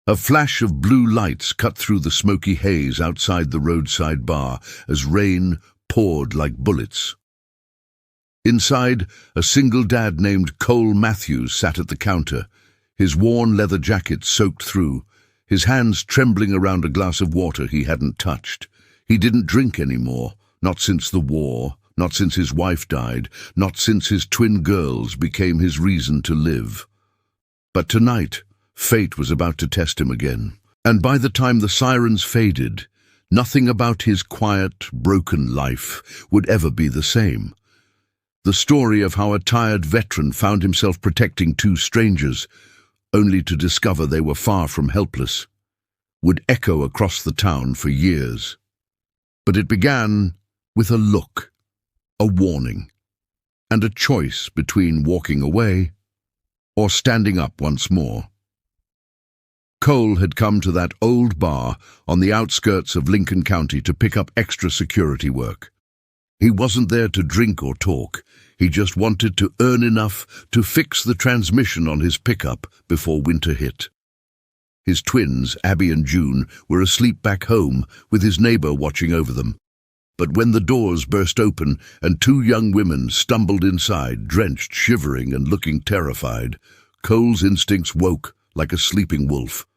A flash of blue lights cut through the smoky haze outside the roadside bar as rain poured like bullets. Inside, a single dad named Cole Matthews sat at the counter, his worn leather jacket soaked through, his hands trembling around a glass of water he hadn't touched. He didn't drink anymore, not since the war, not since his wife died, not since his twin girls became his reason to live. But tonight, fate was about to test him again, and by the time the sirens faded, nothing about his quiet, broken life would ever be the same. The story of how a tired veteran found himself protecting two strangers, only to discover they were far from helpless, would echo across the town for years. But it began with a look, a warning, and a choice between walking away or standing up once more. Cole had come to that old bar on the outskirts of Lincoln County to pick up extra security work. He wasn't there to drink or talk. He just wanted to earn enough to fix the transmission on his pickup before winter hit. His twins, Abby and June, were asleep back home with his neighbor watching over them. But when the doors burst open and two young women stumbled inside, drenched, shivering, and looking terrified, Cole's instincts woke like a sleeping wolf.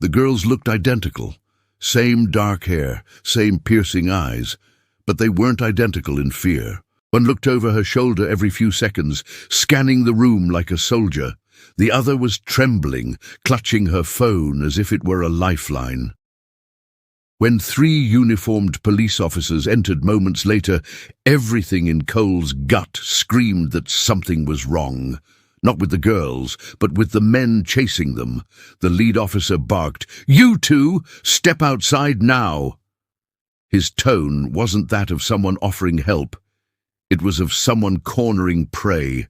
The girls looked identical, same dark hair, same piercing eyes, but they weren't identical in fear. One looked over her shoulder every few seconds, scanning the room like a soldier. The other was trembling, clutching her phone as if it were a lifeline. When three uniformed police officers entered moments later, everything in Cole's gut screamed that something was wrong. Not with the girls, but with the men chasing them. The lead officer barked, "You two, step outside now!" His tone wasn't that of someone offering help. It was of someone cornering prey.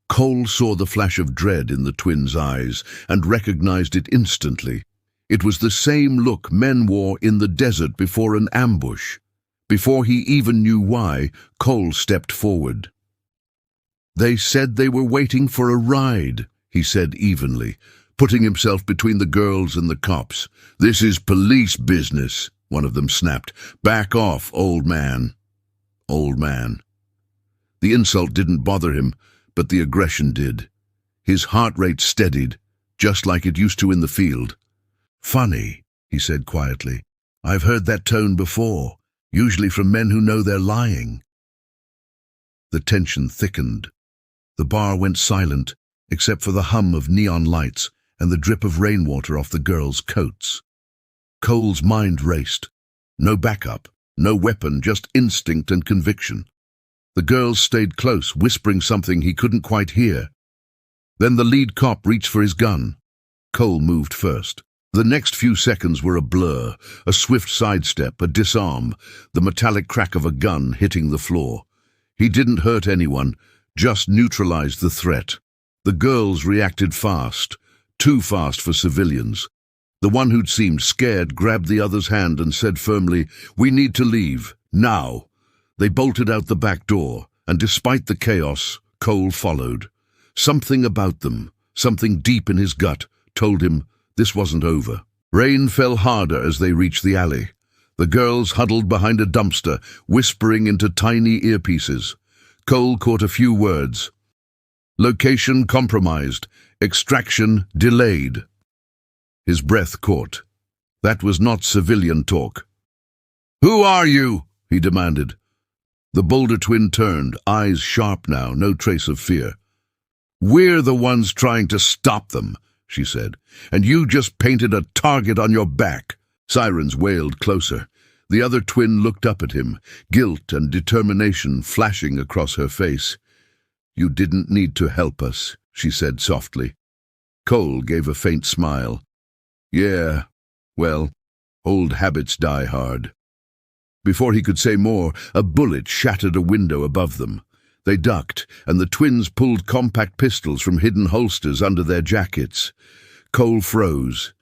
Cole saw the flash of dread in the twins' eyes and recognized it instantly. It was the same look men wore in the desert before an ambush. Before he even knew why, Cole stepped forward. "They said they were waiting for a ride," he said evenly, putting himself between the girls and the cops. "This is police business," one of them snapped. "Back off, old man." Old man. The insult didn't bother him, but the aggression did. His heart rate steadied, just like it used to in the field. "Funny," he said quietly. "I've heard that tone before, usually from men who know they're lying." The tension thickened. The bar went silent, except for the hum of neon lights and the drip of rainwater off the girls' coats. Cole's mind raced. No backup, no weapon, just instinct and conviction. The girls stayed close, whispering something he couldn't quite hear. Then the lead cop reached for his gun. Cole moved first. The next few seconds were a blur, a swift sidestep, a disarm, the metallic crack of a gun hitting the floor. He didn't hurt anyone, just neutralized the threat. The girls reacted fast, too fast for civilians. The one who'd seemed scared grabbed the other's hand and said firmly, "We need to leave, now." They bolted out the back door, and despite the chaos, Cole followed. Something about them, something deep in his gut, told him this wasn't over. Rain fell harder as they reached the alley. The girls huddled behind a dumpster, whispering into tiny earpieces. Cole caught a few words. Location compromised, extraction delayed. His breath caught. That was not civilian talk. "Who are you?" he demanded. The Boulder twin turned, eyes sharp now, no trace of fear. "We're the ones trying to stop them," she said, "and you just painted a target on your back." Sirens wailed closer. The other twin looked up at him, guilt and determination flashing across her face. "You didn't need to help us," she said softly. Cole gave a faint smile. "Yeah, well, old habits die hard." Before he could say more, a bullet shattered a window above them. They ducked, and the twins pulled compact pistols from hidden holsters under their jackets. Cole froze.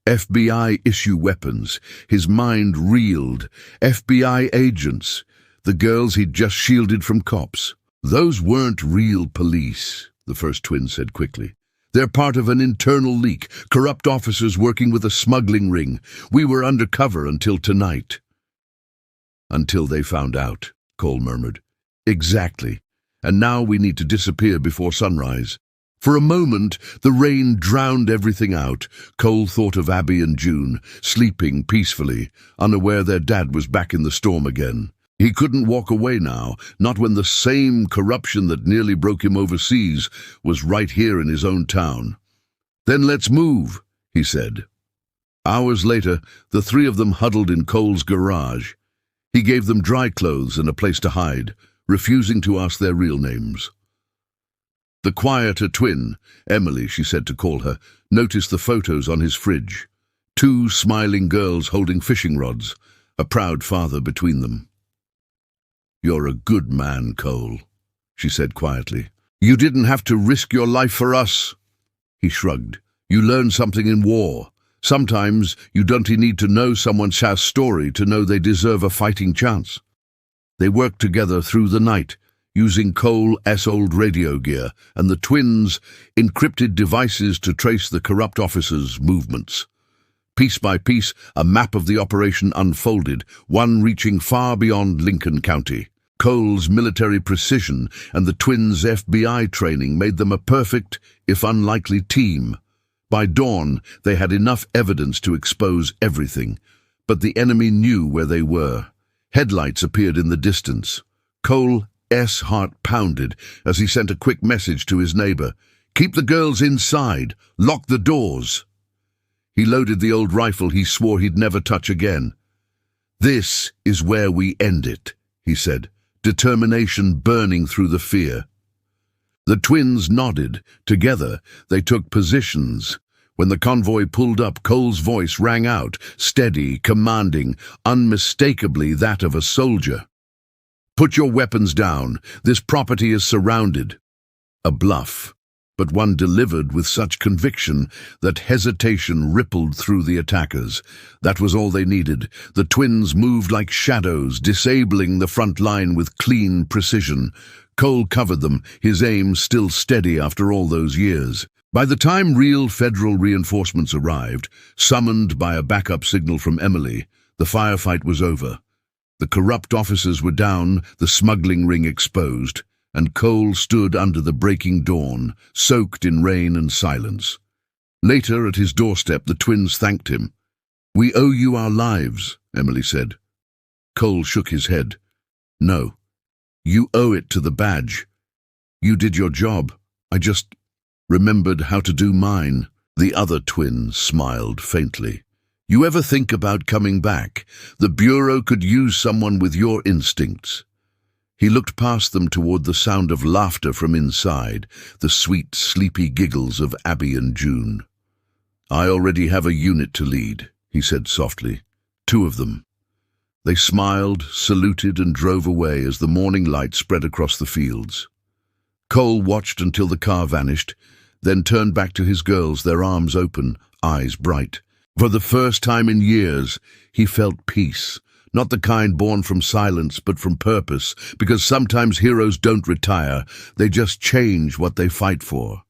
FBI-issue weapons. His mind reeled. FBI agents. The girls he'd just shielded from cops. "Those weren't real police," the first twin said quickly. They're part of an internal leak, corrupt officers working with a smuggling ring. We were undercover until tonight." "Until they found out," Cole murmured. "Exactly. And now we need to disappear before sunrise." For a moment, the rain drowned everything out. Cole thought of Abby and June, sleeping peacefully, unaware their dad was back in the storm again. He couldn't walk away now, not when the same corruption that nearly broke him overseas was right here in his own town. "Then let's move," he said. Hours later, the three of them huddled in Cole's garage. He gave them dry clothes and a place to hide, refusing to ask their real names. The quieter twin, Emily she said to call her, noticed the photos on his fridge. 2 smiling girls holding fishing rods, a proud father between them. "You're a good man, Cole," she said quietly. "You didn't have to risk your life for us." He shrugged. "You learn something in war. Sometimes you don't need to know someone's story to know they deserve a fighting chance." They worked together through the night, using Cole's old radio gear and the twins' encrypted devices to trace the corrupt officers' movements. Piece by piece, a map of the operation unfolded, one reaching far beyond Lincoln County. Cole's military precision and the twins' FBI training made them a perfect, if unlikely, team. By dawn, they had enough evidence to expose everything, but the enemy knew where they were. Headlights appeared in the distance. Cole's heart pounded as he sent a quick message to his neighbor. "Keep the girls inside. Lock the doors." He loaded the old rifle he swore he'd never touch again. "This is where we end it," he said, determination burning through the fear. The twins nodded. Together, they took positions. When the convoy pulled up, Cole's voice rang out, steady, commanding, unmistakably that of a soldier. "Put your weapons down. This property is surrounded." A bluff, but one delivered with such conviction that hesitation rippled through the attackers. That was all they needed. The twins moved like shadows, disabling the front line with clean precision. Cole covered them, his aim still steady after all those years. By the time real federal reinforcements arrived, summoned by a backup signal from Emily, the firefight was over. The corrupt officers were down, the smuggling ring exposed, and Cole stood under the breaking dawn, soaked in rain and silence. Later, at his doorstep, the twins thanked him. "We owe you our lives," Emily said. Cole shook his head. "No, you owe it to the badge. You did your job. I just remembered how to do mine." The other twin smiled faintly. "You ever think about coming back? The Bureau could use someone with your instincts." He looked past them toward the sound of laughter from inside, the sweet, sleepy giggles of Abby and June. "I already have a unit to lead," he said softly. 2 of them. They smiled, saluted, and drove away as the morning light spread across the fields. Cole watched until the car vanished, then turned back to his girls, their arms open, eyes bright. For the first time in years, he felt peace, not the kind born from silence but from purpose, because sometimes heroes don't retire, they just change what they fight for.